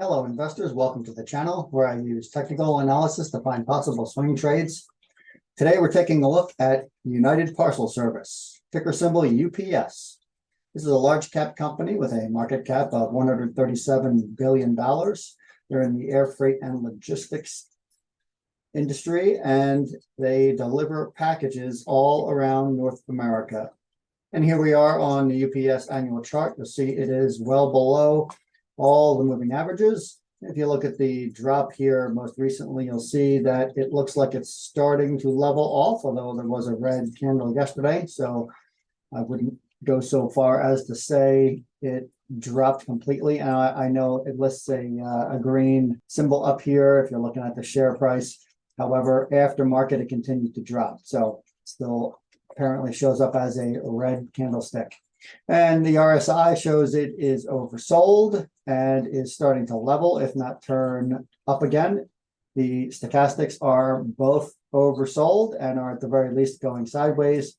Hello, investors. Welcome to the channel where I use technical analysis to find possible swing trades. Today, we're taking a look at United Parcel Service, ticker symbol UPS. This is a large cap company with a market cap of $137 billion. They're in the air freight and logistics industry, and they deliver packages all around North America. And here we are on the UPS annual chart. You'll see it is well below all the moving averages. If you look at the drop here most recently, you'll see that it looks like it's starting to level off, although there was a red candle yesterday. So I wouldn't go so far as to say it dropped completely. And I know it lists a green symbol up here if you're looking at the share price. However, after market, it continued to drop. So still apparently shows up as a red candlestick. And the RSI shows it is oversold and is starting to level, if not turn up again. The stochastics are both oversold and are at the very least going sideways.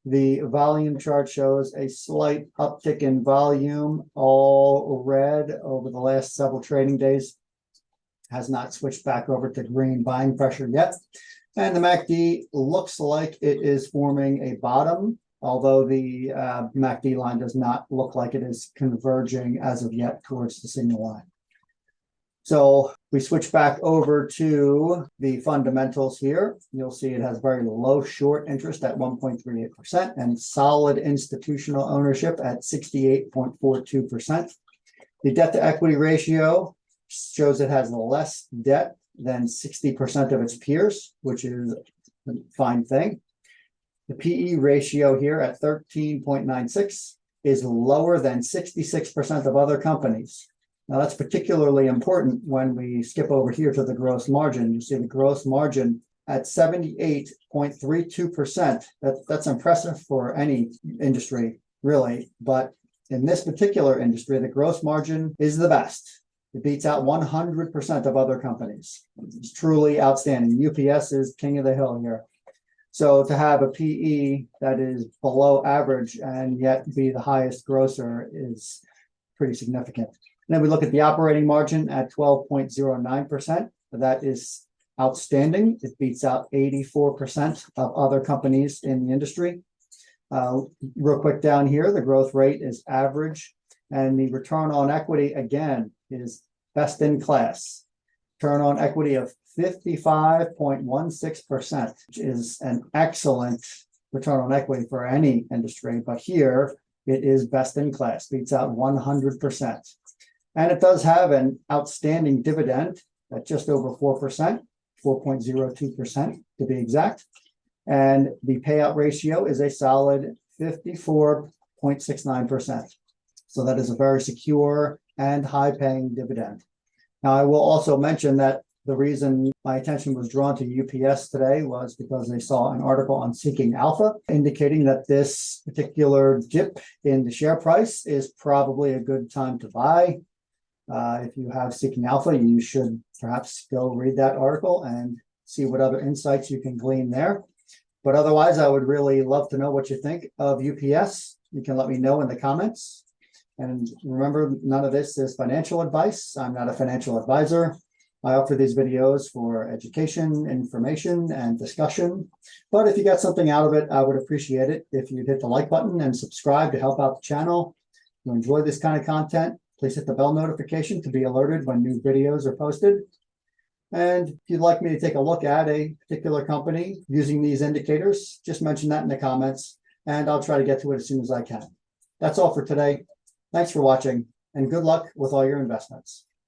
The volume chart shows a slight uptick in volume, all red over the last several trading days. Has not switched back over to green buying pressure yet. And the MACD looks like it is forming a bottom, although the MACD line does not look like it is converging as of yet towards the signal line. So we switch back over to the fundamentals here. You'll see it has very low short interest at 1.38% and solid institutional ownership at 68.42%. The debt to equity ratio shows it has less debt than 60% of its peers, which is a fine thing. The PE ratio here at 13.96 is lower than 66% of other companies. Now, that's particularly important when we skip over here to the gross margin. You see the gross margin at 78.32%. That's impressive for any industry, really. But in this particular industry, the gross margin is the best. It beats out 100% of other companies. It's truly outstanding. UPS is king of the hill here. So to have a PE that is below average and yet be the highest grosser is pretty significant. And then we look at the operating margin at 12.09%. That is outstanding. It beats out 84% of other companies in the industry. Real quick down here, the growth rate is average. And the return on equity, again, is best in class. Return on equity of 55.16%, which is an excellent return on equity for any industry. But here, it is best in class, beats out 100%. And it does have an outstanding dividend at just over 4%, 4.02% to be exact. And the payout ratio is a solid 54.69%. So that is a very secure and high-paying dividend. Now, I will also mention that the reason my attention was drawn to UPS today was because they saw an article on Seeking Alpha indicating that this particular dip in the share price is probably a good time to buy. If you have Seeking Alpha, you should perhaps go read that article and see what other insights you can glean there. But otherwise, I would really love to know what you think of UPS. You can let me know in the comments. And remember, none of this is financial advice. I'm not a financial advisor. I offer these videos for education, information, and discussion. But if you got something out of it, I would appreciate it if you'd hit the like button and subscribe to help out the channel. If you enjoy this kind of content, please hit the bell notification to be alerted when new videos are posted. And if you'd like me to take a look at a particular company using these indicators, just mention that in the comments, and I'll try to get to it as soon as I can. That's all for today. Thanks for watching, and good luck with all your investments.